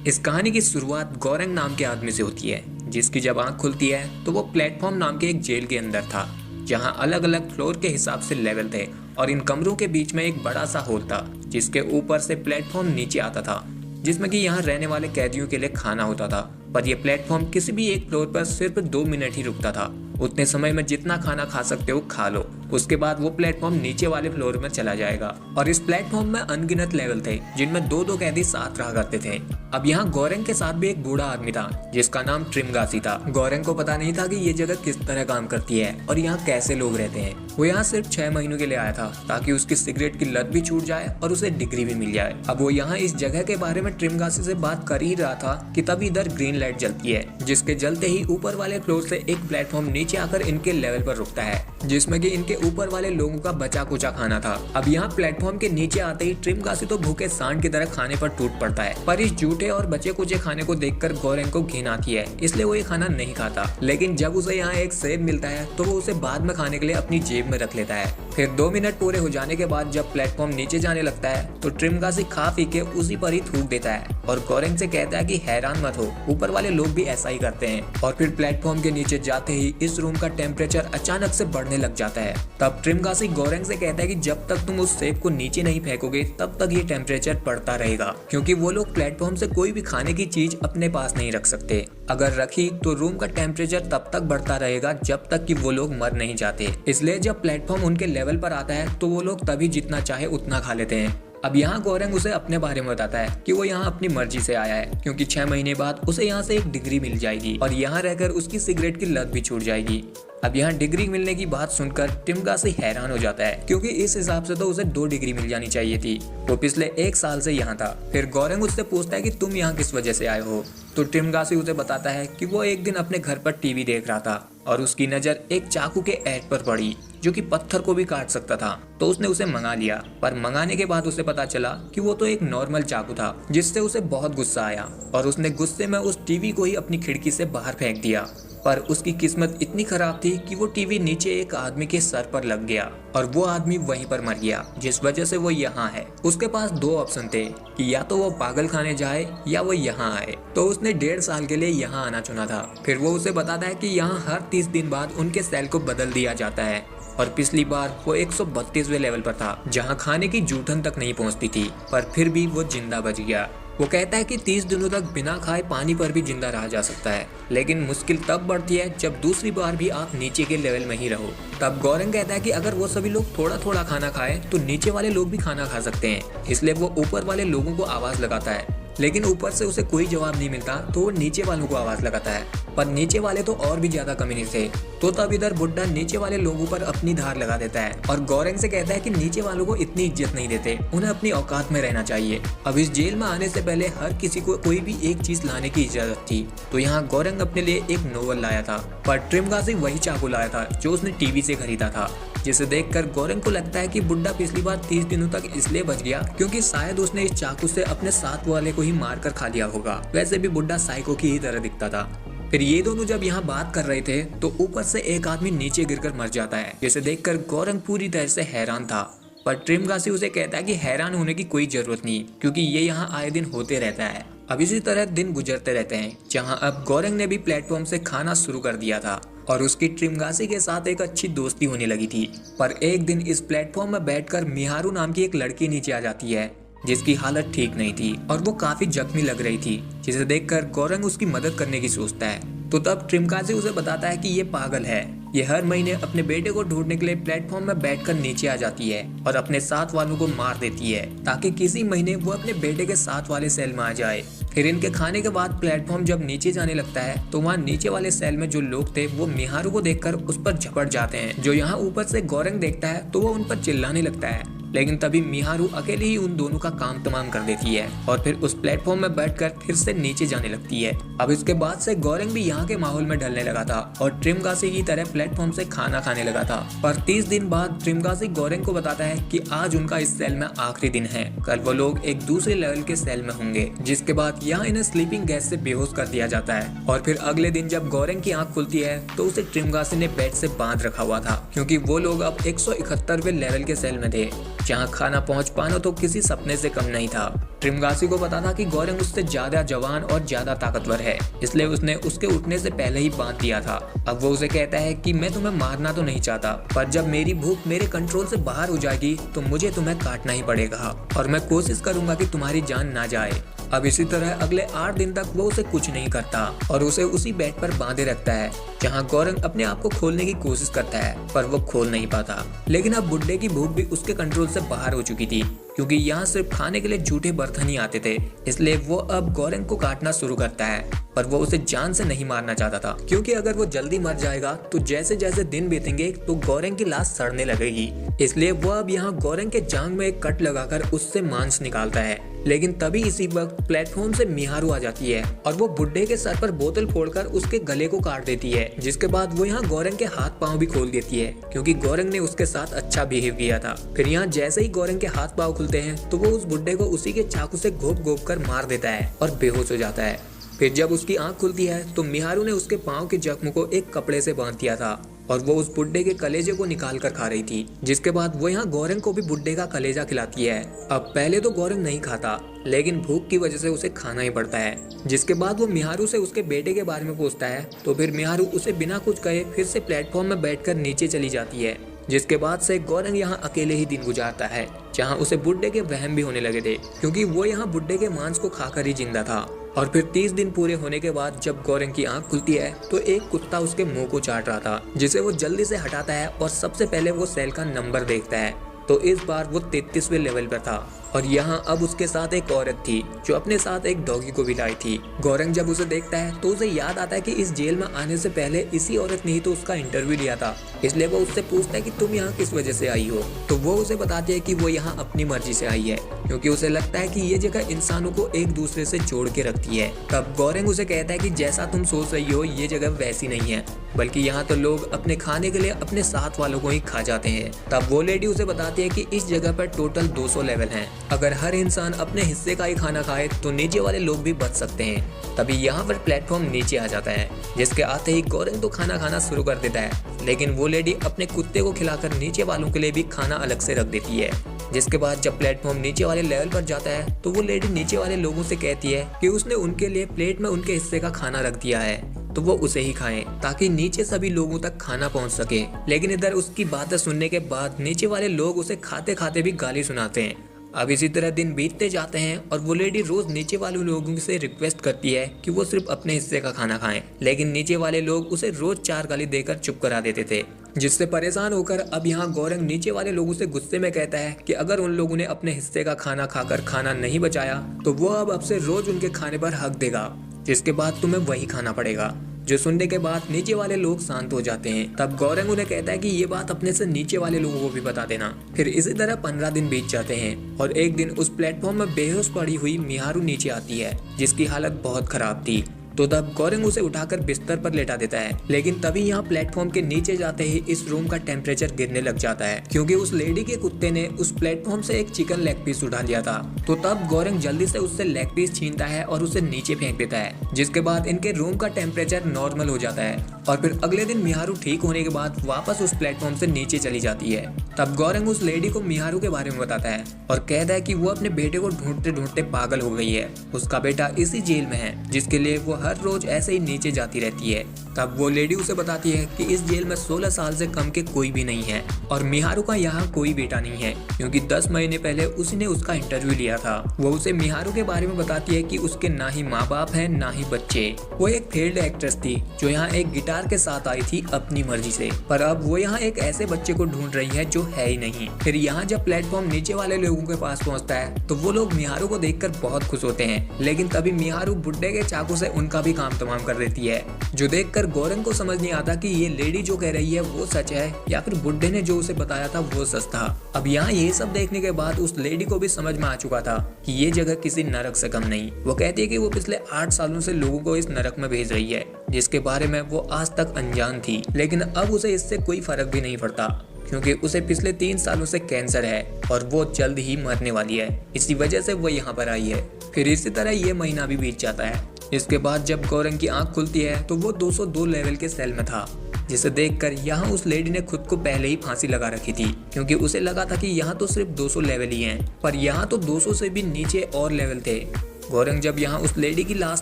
इस कहानी की शुरुआत गौरंग नाम के आदमी से होती है, जिसकी जब आंख खुलती है तो वो प्लेटफॉर्म नाम के एक जेल के अंदर था, जहां अलग अलग फ्लोर के हिसाब से लेवल थे और इन कमरों के बीच में एक बड़ा सा हॉल था, जिसके ऊपर से प्लेटफॉर्म नीचे आता था, जिसमें कि यहाँ रहने वाले कैदियों के लिए खाना होता था। पर यह प्लेटफॉर्म किसी भी एक फ्लोर पर सिर्फ 2 मिनट ही रुकता था। उतने समय में जितना खाना खा सकते हो खा लो, उसके बाद वो प्लेटफॉर्म नीचे वाले फ्लोर में चला जाएगा। और इस प्लेटफॉर्म में अनगिनत लेवल थे, जिनमें दो दो कैदी साथ रहा करते थे। अब यहाँ गौरंग के साथ भी एक बूढ़ा आदमी था, जिसका नाम ट्रिमगासी था। गौरंग को पता नहीं था कि ये जगह किस तरह काम करती है और यहाँ कैसे लोग रहते हैं। वो यहाँ सिर्फ 6 महीनों के लिए आया था, ताकि उसकी सिगरेट की लत भी छूट जाए और उसे डिग्री भी मिल जाए। अब वो यहाँ इस जगह के बारे में ट्रिमगासी से बात कर ही रहा था कि तभी इधर ग्रीन लाइट जलती है, जिसके जलते ही ऊपर वाले फ्लोर से एक प्लेटफॉर्म नीचे आकर इनके लेवल पर रुकता है, जिसमें कि इनके ऊपर वाले लोगों का बचा कुचा खाना था। अब यहाँ प्लेटफॉर्म के नीचे आते ही ट्रिमगासी तो भूखे सांड की तरह खाने पर टूट पड़ता है, पर इस जूठे और बचे कुचे खाने को देखकर गौरंग को घिन आती है, इसलिए वो ये खाना नहीं खाता। लेकिन जब उसे यहाँ एक सेब मिलता है तो वो उसे बाद में खाने के लिए अपनी जेब में रख लेता है। फिर 2 मिनट पूरे हो जाने के बाद जब प्लेटफॉर्म नीचे जाने लगता है तो ट्रिमगासी खा पी के उसी पर ही थूक देता है और गौरंग से कहता है कि हैरान मत हो, ऊपर वाले लोग भी ऐसा ही करते हैं। और फिर प्लेटफॉर्म के नीचे जाते ही इस रूम का टेम्परेचर अचानक से बढ़ने लग जाता है। तब ट्रिमगासी गौरंग से कहता है कि जब तक तुम उस सेब को नीचे नहीं फेंकोगे तब तक ये टेम्परेचर बढ़ता रहेगा, क्योंकि वो लोग प्लेटफॉर्म से कोई भी खाने की चीज अपने पास नहीं रख सकते। अगर रखी तो रूम का टेम्परेचर तब तक बढ़ता रहेगा जब तक कि वो लोग मर नहीं जाते। इसलिए जब प्लेटफॉर्म उनके लेवल पर आता है तो वो लोग तभी जितना चाहे उतना खा लेते हैं। अब यहाँ गौरंग उसे अपने बारे में बताता है कि वो यहाँ अपनी मर्जी से आया है, क्योंकि 6 महीने बाद उसे यहाँ से एक डिग्री मिल जाएगी और यहाँ रहकर उसकी सिगरेट की लत भी छूट जाएगी। अब यहाँ डिग्री मिलने की बात सुनकर ट्रिमगासी हैरान हो जाता है, क्योंकि इस हिसाब से तो उसे 2 डिग्री मिल जानी चाहिए थी। वो पिछले 1 साल से यहाँ था। फिर गौरंग उससे पूछता है कि तुम यहाँ किस वजह से आए हो, तो ट्रिमगासी उसे बताता है कि वो एक दिन अपने घर पर टीवी देख रहा था और उसकी नज़र एक चाकू के ऐड पर पड़ी, जो कि पत्थर को भी काट सकता था। तो उसने उसे मंगा लिया, पर मंगाने के बाद उसे पता चला कि वो तो एक नॉर्मल चाकू था, जिससे उसे बहुत गुस्सा आया और उसने गुस्से में उस टीवी को ही अपनी खिड़की से बाहर फेंक दिया। पर उसकी किस्मत इतनी खराब थी कि वो टीवी नीचे एक आदमी के सर पर लग गया और वो आदमी वहीं पर मर गया, जिस वजह से वो यहाँ है। उसके पास 2 ऑप्शन थे कि या तो वो पागल खाने जाए या वो यहाँ आए। तो उसने 1.5 साल के लिए यहाँ आना चुना था। फिर वो उसे बताता है कि यहाँ हर 30 दिन बाद उनके सेल को बदल दिया जाता है और पिछली बार वो 132वें लेवल पर था, जहाँ खाने की जूठन तक नहीं पहुँचती थी, पर फिर भी वो जिंदा बच गया। वो कहता है कि 30 दिनों तक बिना खाए पानी पर भी जिंदा रहा जा सकता है, लेकिन मुश्किल तब बढ़ती है जब दूसरी बार भी आप नीचे के लेवल में ही रहो। तब गौरंग कहता है कि अगर वो सभी लोग थोड़ा थोड़ा खाना खाए तो नीचे वाले लोग भी खाना खा सकते हैं। इसलिए वो ऊपर वाले लोगों को आवाज लगाता है, लेकिन ऊपर से उसे कोई जवाब नहीं मिलता तो वो नीचे वालों को आवाज लगाता है, पर नीचे वाले तो और भी ज्यादा कमीने थे। तो तब इधर बुड्ढा नीचे वाले लोगों पर अपनी धार लगा देता है और गौरंग से कहता है कि नीचे वालों को इतनी इज्जत नहीं देते, उन्हें अपनी औकात में रहना चाहिए। अब इस जेल में आने से पहले हर किसी को कोई भी एक चीज लाने की इजाजत थी, तो यहाँ गौरंग अपने लिए एक नोवेल लाया था, पर ट्रिमगासी वही चाकू लाया था जो उसने टीवी से खरीदा था, जिसे देखकर गौरंग को लगता है कि बुड्ढा पिछली बार 30 दिनों तक इसलिए बच गया क्योंकि शायद उसने इस चाकू से अपने साथ वाले को ही मारकर खा लिया होगा। वैसे भी बुड्ढा साइको की ही तरह दिखता था। फिर ये दोनों जब यहाँ बात कर रहे थे तो ऊपर से एक आदमी नीचे गिरकर मर जाता है, जिसे देखकर गौरंग पूरी तरह से हैरान था। पर ट्रिमगासी उसे कहता है कि हैरान होने की कोई जरूरत नहीं, क्योंकि ये यहाँ आए दिन होते रहता है। अब इसी तरह दिन गुजरते रहते हैं, जहाँ अब गौरंग ने भी प्लेटफॉर्म से खाना शुरू कर दिया था और उसकी ट्रिमगासी के साथ एक अच्छी दोस्ती होने लगी थी। पर एक दिन इस प्लेटफॉर्म में बैठकर मिहारू नाम की एक लड़की नीचे आ जाती है, जिसकी हालत ठीक नहीं थी और वो काफी जख्मी लग रही थी, जिसे देखकर गौरंग उसकी मदद करने की सोचता है। तो तब ट्रिमगासी उसे बताता है कि ये पागल है, ये हर महीने अपने बेटे को ढूंढने के लिए प्लेटफॉर्म में बैठकर नीचे आ जाती है और अपने साथ वालों को मार देती है, ताकि किसी महीने वो अपने बेटे के साथ वाले सेल में आ जाए। फिर इनके खाने के बाद प्लेटफॉर्म जब नीचे जाने लगता है तो वहाँ नीचे वाले सेल में जो लोग थे वो मिहारू को देखकर उस पर झपट जाते हैं। जो यहाँ ऊपर से गौरंग देखता है तो वो उन पर चिल्लाने लगता है, लेकिन तभी मिहारू अकेले ही उन दोनों का काम तमाम कर देती है और फिर उस प्लेटफॉर्म में बैठकर फिर से नीचे जाने लगती है। अब इसके बाद से गौरंग भी यहाँ के माहौल में ढलने लगा था और ट्रिमगासी की तरह प्लेटफॉर्म से खाना खाने लगा था। पर 30 दिन बाद ट्रिमगासी गौरंग को बताता है कि आज उनका इस सेल में आखिरी दिन है, कल वो लोग एक दूसरे लेवल के सेल में होंगे, जिसके बाद यहाँ इन्हें स्लीपिंग गैस से बेहोश कर दिया जाता है। और फिर अगले दिन जब गौरंग की आंख खुलती है तो उसे ट्रिमगासी ने बेड से बांध रखा हुआ था, क्योंकि वो लोग अब 171वें लेवल के सेल में थे, जहाँ खाना पहुँच पाना तो किसी सपने से कम नहीं था। ट्रिमगासी को पता था कि गौरंग उससे ज्यादा जवान और ज्यादा ताकतवर है, इसलिए उसने उसके उठने से पहले ही बांध दिया था। अब वो उसे कहता है कि मैं तुम्हें मारना तो नहीं चाहता, पर जब मेरी भूख मेरे कंट्रोल से बाहर हो जाएगी तो मुझे तुम्हें काटना ही पड़ेगा और मैं कोशिश करूंगा कि तुम्हारी जान ना जाए। अब इसी तरह अगले 8 दिन तक वो उसे कुछ नहीं करता और उसे उसी बेड पर बांधे रखता है जहां गौरंग अपने आप को खोलने की कोशिश करता है, पर वो खोल नहीं पाता। लेकिन अब बुड्ढे की भूख भी उसके कंट्रोल से बाहर हो चुकी थी, क्योंकि यहाँ सिर्फ खाने के लिए झूठे बर्तन ही आते थे। इसलिए वो अब गौरंग को काटना शुरू करता है, पर वो उसे जान से नहीं मारना चाहता था, क्योंकि अगर वो जल्दी मर जाएगा तो जैसे जैसे दिन बीतेंगे तो गौरंग की लाश सड़ने लगेगी। इसलिए वो अब यहाँ गौरंग के जांग में एक कट लगाकर उससे मांस निकालता है। लेकिन तभी इसी वक्त प्लेटफॉर्म से मिहारू आ जाती है और वो बुड्ढे के सर पर बोतल फोड़कर उसके गले को काट देती है, जिसके बाद वो यहाँ गौरंग के हाथ पांव भी खोल देती है, क्योंकि गौरंग ने उसके साथ अच्छा बिहेव किया था। फिर यहाँ जैसे ही गौरंग के हाथ पांव खुलते हैं तो वो उस बुड्ढे को उसी के चाकू से घोप कर मार देता है और बेहोश हो जाता है। फिर जब उसकी आंख खुलती है तो मिहारू ने उसके पांव के जख्म को एक कपड़े से बांध दिया था और वो उस बुड्ढे के कलेजे को निकाल कर खा रही थी, जिसके बाद वो यहाँ गौरंग को भी बुड्ढे का कलेजा खिलाती है। अब पहले तो गौरंग नहीं खाता, लेकिन भूख की वजह से उसे खाना ही पड़ता है। जिसके बाद वो मिहारू से उसके बेटे के बारे में पूछता है, तो फिर मिहारू उसे बिना कुछ कहे फिर से प्लेटफॉर्म में बैठकर नीचे चली जाती है। जिसके बाद से गौरंग यहाँ अकेले ही दिन गुजारता है, जहाँ उसे बुड्ढे के वहम भी होने लगे थे, क्योंकि वो यहाँ बुड्ढे के मांस को खाकर ही जिंदा था। और फिर 30 दिन पूरे होने के बाद जब गौरंग की आंख खुलती है तो एक कुत्ता उसके मुंह को चाट रहा था, जिसे वो जल्दी से हटाता है और सबसे पहले वो सेल का नंबर देखता है। तो इस बार वो 33वें लेवल पर था और यहाँ अब उसके साथ एक औरत थी जो अपने साथ एक डॉगी को भी लाई थी। गौरंग जब उसे देखता है तो उसे याद आता है कि इस जेल में आने से पहले इसी औरत ने ही तो उसका इंटरव्यू लिया था, इसलिए वो उससे पूछता है कि तुम यहाँ किस वजह से आई हो। तो वो उसे बताती है कि वो यहाँ अपनी मर्जी से आई है, क्योंकि उसे लगता है कि ये जगह इंसानों को एक दूसरे से जोड़ के रखती है। तब गौरंग उसे कहता है कि जैसा तुम सोच रही हो ये जगह वैसी नहीं है, बल्कि यहाँ तो लोग अपने खाने के लिए अपने साथ वालों को ही खा जाते हैं। तब वो लेडी उसे बताती है कि इस जगह पर टोटल 200 लेवल हैं। अगर हर इंसान अपने हिस्से का ही खाना खाए तो नीचे वाले लोग भी बच सकते हैं। तभी यहाँ पर प्लेटफॉर्म नीचे आ जाता है, जिसके आते ही गौरंग तो खाना खाना शुरू कर देता है, लेकिन वो लेडी अपने कुत्ते को खिलाकर नीचे वालों के लिए भी खाना अलग से रख देती है। जिसके बाद जब प्लेटफॉर्म नीचे वाले लेवल पर जाता है तो वो लेडी नीचे वाले लोगों से कहती है कि उसने उनके लिए प्लेट में उनके हिस्से का खाना रख दिया है, तो वो उसे ही खाएं ताकि नीचे सभी लोगों तक खाना पहुंच सके। लेकिन इधर उसकी बातें सुनने के बाद नीचे वाले लोग उसे खाते खाते भी गाली सुनाते हैं। अब इसी तरह दिन बीतते जाते हैं और वो लेडी रोज नीचे वाले लोगों से रिक्वेस्ट करती है कि वो सिर्फ अपने हिस्से का खाना खाएं, लेकिन नीचे वाले लोग उसे रोज 4 गाली देकर चुप करा देते थे। जिससे परेशान होकर अब यहाँ गौरंग नीचे वाले लोगों से गुस्से में कहता है कि अगर उन लोगों ने अपने हिस्से का खाना खाकर खाना नहीं बचाया तो वो अब से रोज उनके खाने पर हक देगा, जिसके बाद तुम्हें वही खाना पड़ेगा। जो सुनने के बाद नीचे वाले लोग शांत हो जाते हैं। तब गौरंग उन्हें कहता है कि ये बात अपने से नीचे वाले लोगों को भी बता देना। फिर इसी तरह 15 दिन बीत जाते हैं और एक दिन उस प्लेटफॉर्म में बेहोश पड़ी हुई मिहारू नीचे आती है, जिसकी हालत बहुत खराब थी। तो तब गौरंग उसे उठाकर बिस्तर पर लेटा देता है, लेकिन तभी यहाँ प्लेटफॉर्म के नीचे जाते ही इस रूम का टेम्परेचर गिरने लग जाता है, क्योंकि उस लेडी के कुत्ते ने उस प्लेटफॉर्म से एक चिकन लेग पीस उठा लिया था। तो तब गौरंग जल्दी से उससे लेग पीस छीनता है और उसे नीचे फेंक देता है, जिसके बाद इनके रूम का टेम्परेचर नॉर्मल हो जाता है। और फिर अगले दिन मिहारू ठीक होने के बाद वापस उस प्लेटफॉर्म से नीचे चली जाती है। तब गौरंग उस लेडी को मिहारू के बारे में बताता है और कहता है कि वो अपने बेटे को ढूंढते ढूंढते पागल हो गई है। उसका बेटा इसी जेल में है, जिसके लिए वो हर रोज ऐसे ही नीचे जाती रहती है। तब वो लेडी उसे बताती है कि इस जेल में 16 साल से कम के कोई भी नहीं है और मिहारू का यहाँ कोई बेटा नहीं है, क्योंकि 10 महीने पहले उसने उसका इंटरव्यू लिया था। वो उसे मिहारू के बारे में बताती है कि उसके ना ही माँ बाप है ना ही बच्चे। वो एक फेल्ड एक्ट्रेस थी जो यहाँ एक गिटार के साथ आई थी अपनी मर्जी से, पर अब वो यहाँ एक ऐसे बच्चे को ढूंढ रही है जो है ही नहीं। फिर यहाँ जब प्लेटफॉर्म नीचे वाले लोगों के पास पहुँचता है तो वो लोग मिहारू को देखकर बहुत खुश होते हैं, लेकिन तभी मिहारू बुड्ढे के चाकू से उनका भी काम तमाम कर देती है, जो देखकर गौरंग को समझ नहीं आता कि ये लेडी जो कह रही है वो सच है या फिर बुड्ढे ने जो उसे बताया था वो सच था। अब यहाँ ये सब देखने के बाद उस लेडी को भी समझ में आ चुका था कि ये जगह किसी नरक से कम नहीं। वो कहती है कि वो पिछले 8 सालों से लोगों को इस नरक में भेज रही है, जिसके बारे में वो आज तक अनजान थी। लेकिन अब उसे इससे कोई फर्क भी नहीं पड़ता, क्योंकि उसे पिछले 3 सालों से कैंसर है और वो जल्द ही मरने वाली है। इसी वजह से वो यहाँ पर आई है। फिर इसी तरह ये महीना भी बीत जाता है। इसके बाद जब गौरंग की आंख खुलती है तो वो 202 लेवल के सेल में था, जिसे देखकर यहाँ उस लेडी ने खुद को पहले ही फांसी लगा रखी थी, क्योंकि उसे लगा था कि यहाँ तो सिर्फ 200 लेवल ही हैं, पर यहाँ तो 200 से भी नीचे और लेवल थे। गोरंग जब यहाँ उस लेडी की लाश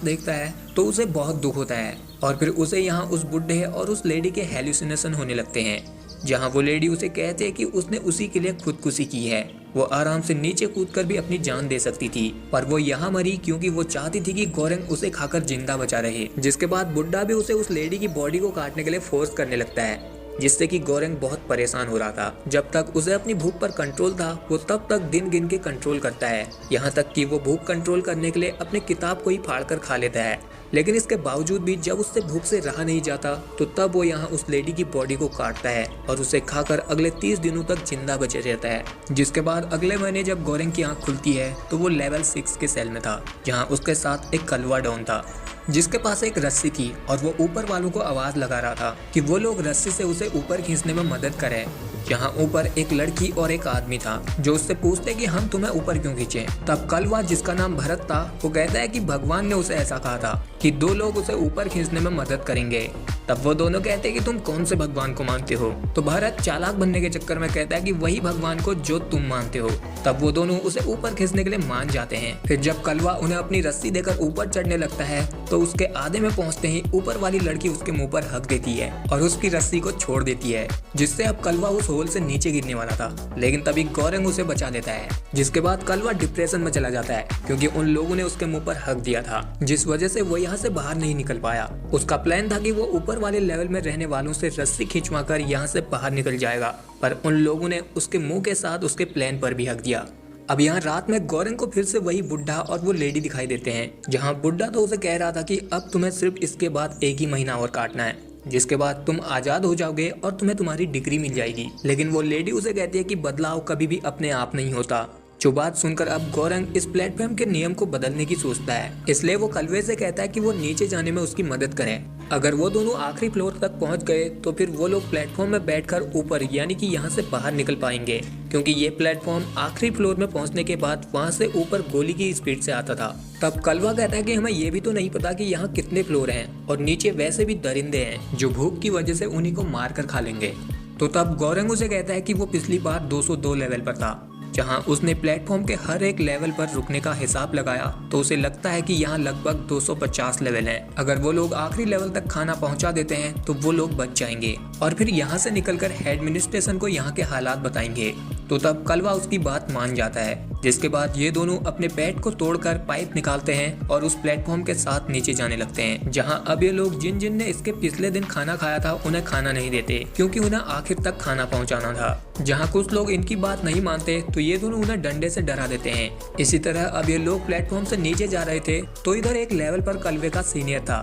देखता है तो उसे बहुत दुख होता है और फिर उसे यहाँ उस बुढ़े और उस लेडी के हेलुसिनेशन होने लगते हैं, जहाँ वो लेडी उसे कहते हैं कि उसने उसी के लिए खुदकुशी की है। वो आराम से नीचे कूदकर भी अपनी जान दे सकती थी, पर वो यहाँ मरी क्योंकि वो चाहती थी कि गोरंग उसे खाकर जिंदा बचा रहे। जिसके बाद बुड्ढा भी उसे उस लेडी की बॉडी को काटने के लिए फोर्स करने लगता है, जिससे कि गोरंग बहुत परेशान हो रहा था। जब तक उसे अपनी भूख पर कंट्रोल था वो तब तक दिन गिन के कंट्रोल करता है, यहाँ तक कि वो भूख कंट्रोल करने के लिए अपने किताब को ही फाड़ कर खा लेता है। लेकिन इसके बावजूद भी जब उससे भूख से रहा नहीं जाता तो तब वो यहाँ उस लेडी की बॉडी को काटता है और उसे खाकर अगले 30 दिनों तक जिंदा बचे रहता है। जिसके बाद अगले महीने जब गोरंग की आंख खुलती है तो वो लेवल 6 के सेल में था, जहाँ उसके साथ एक कलवा डॉन था जिसके पास एक रस्सी थी और वो ऊपर वालों को आवाज लगा रहा था कि वो लोग रस्सी से उसे ऊपर खींचने में मदद करें। जहाँ ऊपर एक लड़की और एक आदमी था जो उससे पूछते कि हम तुम्हें ऊपर क्यों खींचे। तब कलवा, जिसका नाम भरत था, वो कहता है कि भगवान ने उसे ऐसा कहा था कि 2 लोग उसे ऊपर खींचने में मदद करेंगे। तब वो दोनों कहते हैं कि तुम कौन से भगवान को मानते हो। तो भरत चालाक बनने के चक्कर में कहता है कि वही भगवान को जो तुम मानते हो। तब वो दोनों उसे ऊपर खींचने के लिए मान जाते हैं। फिर जब कलवा उन्हें अपनी रस्सी देकर ऊपर चढ़ने लगता है तो उसके आधे में पहुंचते ही ऊपर वाली लड़की उसके मुंह पर हक देती है और उसकी रस्सी को छोड़ देती है, जिससे अब कलवा उस होल से नीचे गिरने वाला था। लेकिन तभी गोरंग उसे बचा लेता है। जिसके बाद कलवा डिप्रेशन में चला जाता है क्योंकि उन लोगों ने उसके मुंह पर हक दिया था, जिस वजह से वो यहाँ से बाहर नहीं निकल पाया। उसका प्लान था कि वो ऊपर वाले लेवल में रहने वालों से रस्सी खिंचवाकर यहाँ से बाहर निकल जाएगा, पर उन लोगों ने उसके मुंह के साथ उसके प्लान पर भी हक दिया। अब यहाँ रात में गोरंग को फिर से वही बुढ़ा और वो लेडी दिखाई देते हैं, जहाँ बुढ़ा तो उसे कह रहा था कि अब तुम्हें सिर्फ इसके बाद 1 ही महीना और काटना है, जिसके बाद तुम आजाद हो जाओगे और तुम्हें तुम्हारी डिग्री मिल जाएगी। लेकिन वो लेडी उसे कहती है कि बदलाव कभी भी अपने आप नहीं होता। जो बात सुनकर अब गोरंग इस प्लेटफॉर्म के नियम को बदलने की सोचता है, इसलिए वो कलवे से कहता है कि वो नीचे जाने में उसकी मदद करे। अगर वो दोनों आखिरी फ्लोर तक पहुंच गए तो फिर वो लोग प्लेटफॉर्म में बैठकर ऊपर यानी कि यहाँ से बाहर निकल पाएंगे, क्योंकि ये प्लेटफॉर्म आखिरी फ्लोर में पहुंचने के बाद वहाँ से ऊपर गोली की स्पीड से आता था। तब कलवा कहता है कि हमें ये भी तो नहीं पता कि यहाँ कितने फ्लोर हैं और नीचे वैसे भी दरिंदे हैं जो भूख की वजह से उन्हीं को मार कर खा लेंगे। तो तब गोरंग उसे कहता है कि वो पिछली बार 202 लेवल पर था, जहां उसने प्लेटफॉर्म के हर एक लेवल पर रुकने का हिसाब लगाया तो उसे लगता है कि यहाँ लगभग 250 लेवल हैं। अगर वो लोग आखिरी लेवल तक खाना पहुंचा देते हैं तो वो लोग बच जाएंगे और फिर यहाँ से निकलकर एडमिनिस्ट्रेशन को यहाँ के हालात बताएंगे। तो तब कलवा उसकी बात मान जाता है, जिसके बाद ये दोनों अपने पेट को तोड़कर पाइप निकालते हैं और उस प्लेटफॉर्म के साथ नीचे जाने लगते हैं, जहां अब ये लोग जिन जिन ने इसके पिछले दिन खाना खाया था उन्हें खाना नहीं देते, क्योंकि उन्हें आखिर तक खाना पहुंचाना था। जहां कुछ लोग इनकी बात नहीं मानते तो ये दोनों उन्हें डंडे से डरा देते हैं। इसी तरह अब ये लोग प्लेटफॉर्म से नीचे जा रहे थे तो इधर एक लेवल पर कलवे का सीनियर था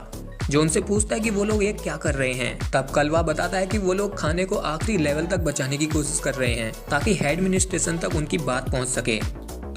जो उनसे पूछता है कि वो लोग ये क्या कर रहे हैं। तब कलवा बताता है कि वो लोग खाने को आखिरी लेवल तक बचाने की कोशिश कर रहे हैं ताकि एडमिनिस्ट्रेशन तक उनकी बात पहुंच सके।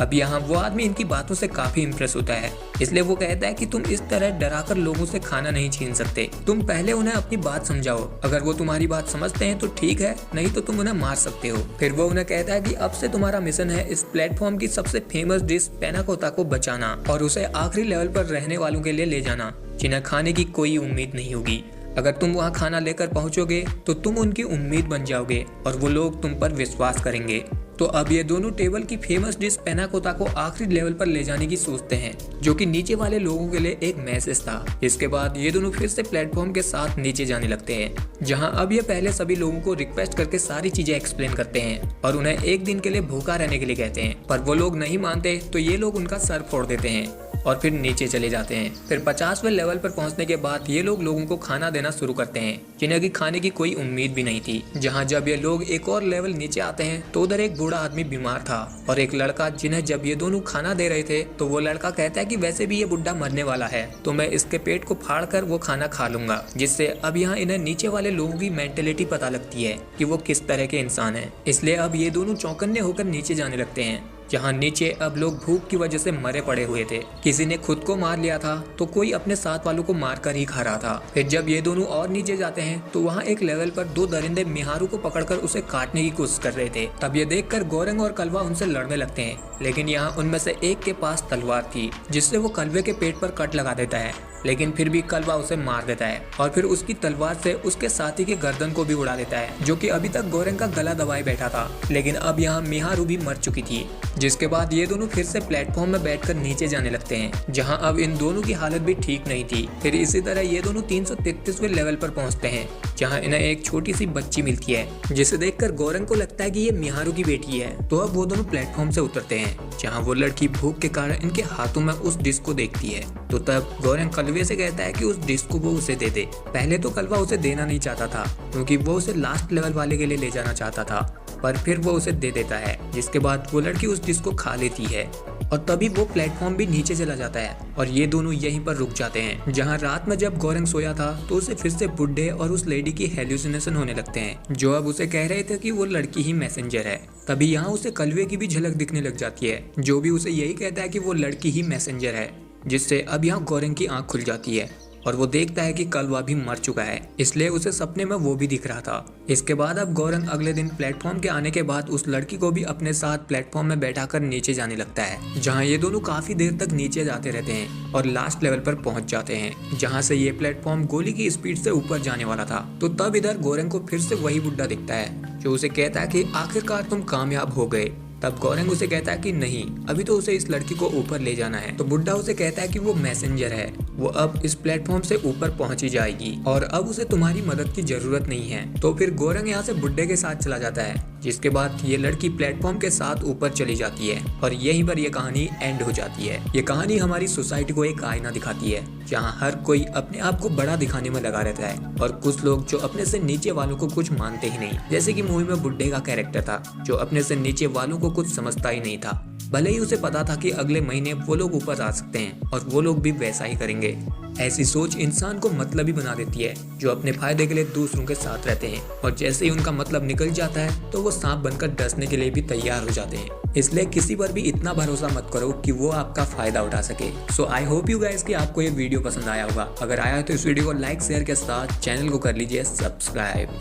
अब यहाँ वो आदमी इनकी बातों से काफी इम्प्रेस होता है, इसलिए वो कहता है कि तुम इस तरह डराकर लोगों से खाना नहीं छीन सकते, तुम पहले उन्हें अपनी बात समझाओ। अगर वो तुम्हारी बात समझते हैं तो ठीक है, नहीं तो तुम उन्हें मार सकते हो। फिर वो उन्हें कहता है कि अब से तुम्हारा मिशन है इस प्लेटफॉर्म की सबसे फेमस डिश पैनाकोता को बचाना और उसे आखिरी लेवल पर रहने वालों के लिए ले जाना जिन्हें खाने की कोई उम्मीद नहीं होगी। अगर तुम वहाँ खाना लेकर पहुँचोगे तो तुम उनकी उम्मीद बन जाओगे और वो लोग तुम पर विश्वास करेंगे। तो अब ये दोनों टेबल की फेमस डिश पैनाकोता को आखिरी लेवल पर ले जाने की सोचते हैं, जो कि नीचे वाले लोगों के लिए एक मैसेज था। इसके बाद ये दोनों फिर से प्लेटफॉर्म के साथ नीचे जाने लगते हैं, जहां अब ये पहले सभी लोगों को रिक्वेस्ट करके सारी चीजें एक्सप्लेन करते हैं और उन्हें 1 दिन के लिए भूखा रहने के लिए कहते हैं, पर वो लोग नहीं मानते तो ये लोग उनका सर फोड़ देते हैं और फिर नीचे चले जाते हैं। फिर 50वें लेवल पर पहुंचने के बाद ये लोग लोगों को खाना देना शुरू करते हैं जिन्हें कि खाने की कोई उम्मीद भी नहीं थी। जहां जब ये लोग एक और लेवल नीचे आते हैं तो उधर एक बूढ़ा आदमी बीमार था और एक लड़का, जिन्हें जब ये दोनों खाना दे रहे थे तो वो लड़का कहता है कि वैसे भी ये बुढ़ा मरने वाला है तो मैं इसके पेट को फाड़ कर वो खाना खा लूंगा। जिससे अब यहाँ इन्हें नीचे वाले लोगों की मेंटेलिटी पता लगती है कि वो किस तरह के इंसान है। इसलिए अब ये दोनों चौकन्ने होकर नीचे जाने लगते हैं, जहाँ नीचे अब लोग भूख की वजह से मरे पड़े हुए थे। किसी ने खुद को मार लिया था तो कोई अपने साथ वालों को मार कर ही खा रहा था। फिर जब ये दोनों और नीचे जाते हैं तो वहाँ एक लेवल पर 2 दरिंदे मिहारू को पकड़कर उसे काटने की कोशिश कर रहे थे। तब ये देखकर गोरंग और कलवा उनसे लड़ने लगते हैं, लेकिन यहाँ उनमें से एक के पास तलवार थी जिससे वो कलवे के पेट पर कट लगा देता है लेकिन फिर भी कलवा उसे मार देता है और फिर उसकी तलवार से उसके साथी की गर्दन को भी उड़ा देता है, जो कि अभी तक गोरेंग का गला दबाए बैठा था। लेकिन अब यहाँ मिहारू भी मर चुकी थी, जिसके बाद ये दोनों फिर से प्लेटफॉर्म में बैठकर नीचे जाने लगते हैं, जहाँ अब इन दोनों की हालत भी ठीक नहीं थी। फिर इसी तरह ये दोनों 333वें लेवल पर पहुंचते हैं, जहाँ इन्हें एक छोटी सी बच्ची मिलती है, जिसे देखकर गोरेंग को लगता है कि ये मिहारू की बेटी है। तो अब वो दोनों प्लेटफॉर्म से उतरते हैं, जहाँ वो लड़की भूख के कारण इनके हाथों में उस डिस्क को देखती है। तो तब गोरेंग कलवे से कहता है कि उस डिस्क को वो उसे दे दे। पहले तो कलवा उसे देना नहीं चाहता था, क्योंकि वो उसे लास्ट लेवल वाले के लिए ले जाना चाहता था, पर फिर वो उसे दे देता है, जिसके बाद वो लड़की उस डिस्क को खा लेती है और तभी वो प्लेटफॉर्म भी नीचे चला जाता है और ये दोनों यहीं पर रुक जाते हैं। जहां रात में जब गोरेंग सोया था तो उसे फिर से बुड्ढे और उस लेडी की हेल्यूसिनेशन होने लगते हैं, जो अब उसे कह रहे थे कि वो लड़की ही मैसेंजर है। तभी यहाँ उसे कलवे की भी झलक दिखने लग जाती है, जो भी उसे यही कहता है कि वो लड़की ही मैसेंजर है, जिससे अब यहाँ गोरेंग की आंख खुल जाती है और वो देखता है कि कलवा भी मर चुका है, इसलिए उसे सपने में वो भी दिख रहा था। इसके बाद अब गोरेंग अगले दिन प्लेटफॉर्म के आने के बाद उस लड़की को भी अपने साथ प्लेटफॉर्म में बैठाकर नीचे जाने लगता है, जहां ये दोनों काफी देर तक नीचे जाते रहते हैं और लास्ट लेवल पर पहुंच जाते हैं, जहां से ये प्लेटफॉर्म गोली की स्पीड से ऊपर जाने वाला था। तो तब इधर गोरेंग को फिर से वही बुड्ढा दिखता है, जो उसे कहता है कि आखिरकार तुम कामयाब हो गए। तब गोरेंग उसे कहता है कि नहीं, अभी तो उसे इस लड़की को ऊपर ले जाना है। तो बुड्ढा उसे कहता है कि वो मैसेंजर है, वो अब इस प्लेटफॉर्म से ऊपर पहुंची जाएगी और अब उसे तुम्हारी मदद की जरूरत नहीं है। तो फिर गोरेंग यहाँ से बुड्ढे के साथ चला जाता है, जिसके बाद ये लड़की प्लेटफॉर्म के साथ ऊपर चली जाती है और यहीं पर ये कहानी एंड हो जाती है। ये कहानी हमारी सोसाइटी को एक आईना दिखाती है, जहाँ हर कोई अपने आप को बड़ा दिखाने में लगा रहता है और कुछ लोग जो अपने से नीचे वालों को कुछ मानते ही नहीं, जैसे कि मूवी में बुड्ढे का कैरेक्टर था, जो अपने से नीचे वालों को कुछ समझता ही नहीं था, भले ही उसे पता था कि अगले महीने वो लोग ऊपर आ सकते हैं और वो लोग भी वैसा ही करेंगे। ऐसी सोच इंसान को मतलबी बना देती है, जो अपने फायदे के लिए दूसरों के साथ रहते हैं और जैसे ही उनका मतलब निकल जाता है तो वो सांप बनकर डसने के लिए भी तैयार हो जाते हैं। इसलिए किसी पर भी इतना भरोसा मत करो कि वो आपका फायदा उठा सके। सो आई होप यू गाइस कि आपको ये वीडियो पसंद आया होगा। अगर आया तो इस वीडियो को लाइक शेयर के साथ चैनल को कर लीजिए सब्सक्राइब।